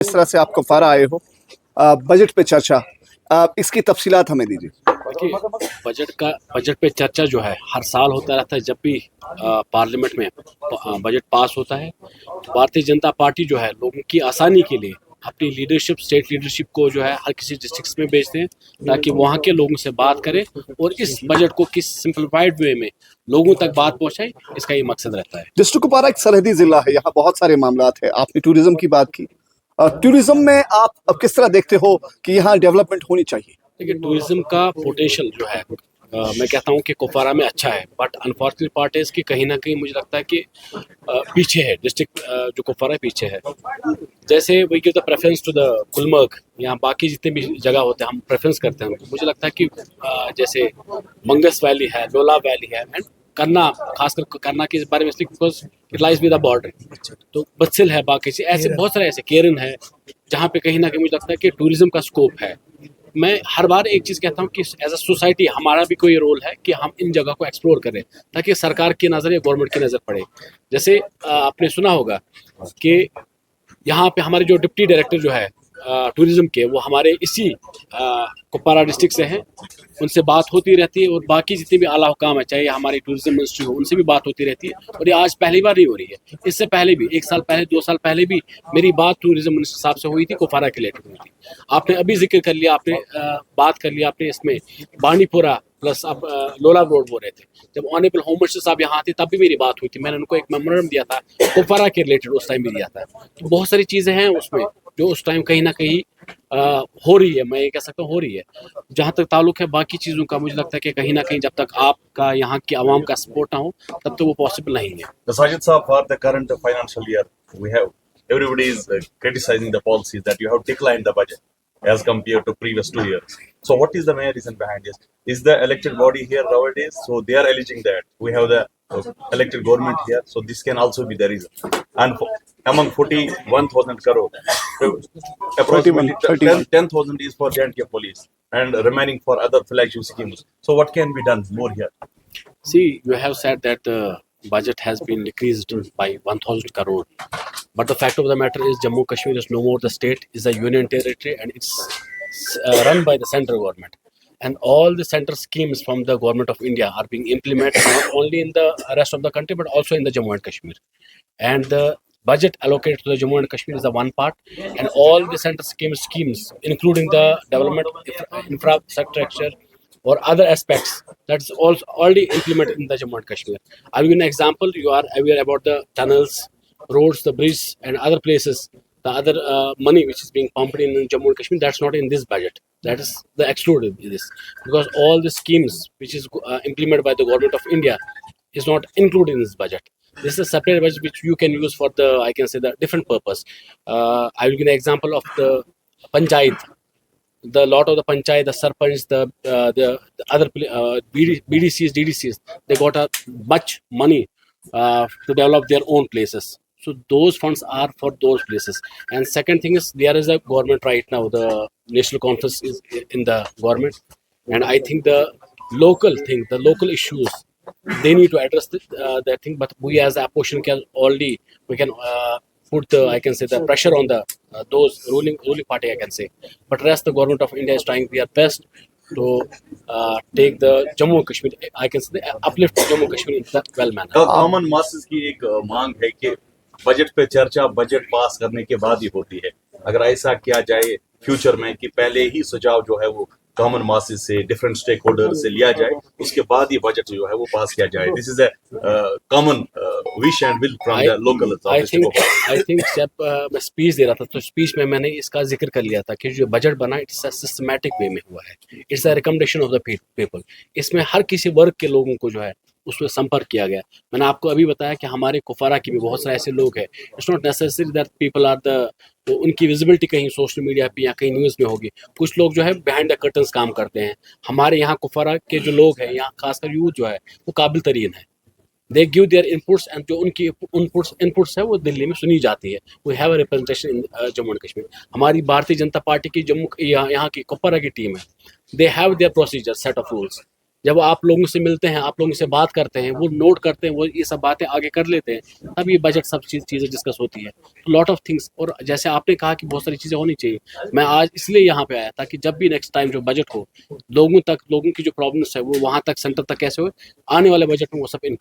जिस तरह से आप कुपवारा आए हो, बजट पे चर्चा, इसकी तफसीलात हमें दीजिए। देखिए, बजट पे चर्चा जो है हर साल होता रहता है। जब भी पार्लियामेंट में बजट पास होता है तो भारतीय जनता पार्टी जो है लोगों की आसानी के लिए अपनी लीडरशिप, स्टेट लीडरशिप को जो है हर किसी डिस्ट्रिक्ट में भेजते हैं ताकि वहाँ के लोगों से बात करें और इस बजट को किस सिंप्लीफाइड वे में लोगों तक बात पहुँचाए, इसका ये मकसद रहता है। डिस्ट्रिक्ट कुपवारा एक सरहदी जिला है, यहाँ बहुत सारे मामलात है। आपने टूरिज्म की बात की, टूरिज्म में आप अब किस तरह देखते हो कि यहाँ डेवलपमेंट होनी चाहिए? देखिए, टूरिज्म का पोटेंशियल जो है मैं कहता हूँ कि कुपवारा में अच्छा है, बट अनफॉर्चुनेट पार्ट है इसकी कहीं ना कहीं मुझे लगता है कि पीछे है डिस्ट्रिक्ट जो कुपवारा पीछे है। जैसे we give the preference to the Gulmarg, यहाँ बाकी जितने भी जगह होते हैं हम प्रेफरेंस करते हैं। मुझे लगता है कि जैसे मंगस वैली है, लोला वैली है एंड करना, खासकर करना के बारे में इसलिए because it lies with the border. तो बत्सिल है, बाकी से ऐसे बहुत सारे ऐसे केरन है जहाँ पे कहीं ना कहीं मुझे लगता है कि टूरिज्म का स्कोप है। मैं हर बार एक चीज़ कहता हूँ कि एज अ सोसाइटी हमारा भी कोई रोल है कि हम इन जगह को एक्सप्लोर करें ताकि सरकार की नज़र या गवर्नमेंट की नज़र पड़े। जैसे आपने सुना होगा कि यहाँ पे हमारे जो डिप्टी डायरेक्टर जो है टूरिज्म के, वो हमारे इसी कुपवारा डिस्ट्रिक्ट से हैं। उनसे बात होती रहती है और बाकी जितने भी आला हुकाम है, चाहे हमारी टूरिज्म मिनिस्ट्री हो, उनसे भी बात होती रहती है। और ये आज पहली बार नहीं हो रही है, इससे पहले भी 1 साल पहले, 2 साल पहले भी मेरी बात टूरिज्म मिनिस्टर साहब से हुई थी, कुपवारा के रिलेटेड हुई थी। आपने अभी जिक्र कर लिया, आपने बात कर लिया आपने इसमें बानीपुरा प्लस आप लोला रोड बोल रहे थे। जब ऑनरेबल होम मिनिस्टर साहब यहाँ थे तब भी मेरी बात हुई थी, मैंने उनको एक मेमोरेंडम दिया था कुपवारा के रिलेटेड, उस टाइम भी दिया था। तो बहुत सारी चीज़ें हैं उसमें जो उस टाइम कहीं ना कहीं हो रही है, मैं ये कह सकता हूँ हो रही है। जहाँ तक ताल्लुक है बाकी चीज़ों का, मुझे लगता है कि कहीं ना कहीं जब तक आपका यहाँ की आवाम का सपोर्ट ना हो तब तक वो पॉसिबल नहीं है। Sajid Saab, for the current financial year, we have everybody is criticizing the policies that you have declined the budget as compared to previous 2 years. So, what is the main reason behind this? Is the elected body here nowadays? So they are alleging that we have the elected government here. So this can also be the reason. And among 41,000 crore, approximately 10,000 is for J&K police, and remaining for other flagship schemes. So what can be done more here? See, you have said that the budget has been decreased by 1,000 crore. But the fact of the matter is Jammu Kashmir is no more the state, is a union territory, and it's run by the central government. And all the central schemes from the government of India are being implemented not only in the rest of the country but also in the Jammu and Kashmir. And the budget allocated to the Jammu and Kashmir is the one part, and all the central schemes including the development infrastructure or other aspects that's also already implemented in the Jammu and Kashmir. I'll give you an example. You are aware about the tunnels, roads, the bridges, and other places. The other money which is being pumped in Jammu and Kashmir, that's not in this budget. That is the excluded in this, because all the schemes which is implemented by the government of India is not included in this budget. This is a separate budget which you can use for the, I can say, the different purpose. I will give an example of the panchayat. The lot of the panchayat, the sarpanch, the other BDCs, DDCs, they got a much money to develop their own places. So those funds are for those places. And second thing is there is a government right now. The national conference is in the government, and I think the local thing, the local issues, they need to address that thing. But we as a opposition can already we can put the, I can say, the pressure on the those ruling party, I can say. But rest the government of India is trying their best to take the Jammu and Kashmir, I can say, uplift Jammu and Kashmir in that well manner. Common masses की एक मांग है कि budget पे चर्चा budget pass करने के बाद ही होती है। अगर ऐसा किया जाए फ्यूचर में कि पहले ही सुझाव जो है वो कॉमन मासेस से, डिफरेंट स्टेक होल्डर से लिया जाए, उसके बाद ही बजट जो है वो पास किया जाए। This is a common wish and will from the local. I think जब मैं स्पीच दे रहा था तो स्पीच में मैंने इसका जिक्र कर लिया था कि जो बजट बना इट्स अ सिस्टमैटिक वे में हुआ है, it's a recommendation of the people. इसमें हर किसी वर्ग के लोगों को जो है उसमें संपर्क किया गया। मैंने आपको अभी बताया कि हमारे कुपवारा की भी बहुत सारे ऐसे लोग हैं, it's not necessary that people are the, तो उनकी विजिबिलिटी कहीं सोशल मीडिया पे या कहीं न्यूज़ में होगी। कुछ लोग जो है बिहाइंड द कर्टन्स काम करते हैं। हमारे यहाँ कुपवारा के जो लोग हैं, यहाँ खासकर यूथ जो है वो काबिल तरीन है। They give their inputs, and जो उनकी इनपुट्स है वो दिल्ली में सुनी जाती है। We have a representation in Jammu and Kashmir. हमारी भारतीय जनता पार्टी की जम्मू यहाँ की कुपवारा की टीम है, they have their procedure, set of rules. जब आप लोगों से मिलते हैं, आप लोगों से बात करते हैं, वो नोट करते हैं, वो ये सब बातें आगे कर लेते हैं, तब ये बजट सब चीज़ें डिस्कस होती है। तो लॉट ऑफ थिंग्स, और जैसे आपने कहा कि बहुत सारी चीज़ें होनी चाहिए, मैं आज इसलिए यहाँ पे आया ताकि जब भी नेक्स्ट टाइम जो बजट हो, लोगों की जो प्रॉब्लम्स है वो वहाँ तक, सेंटर तक कैसे हो, आने वाले बजट में वो सब इंक्लूड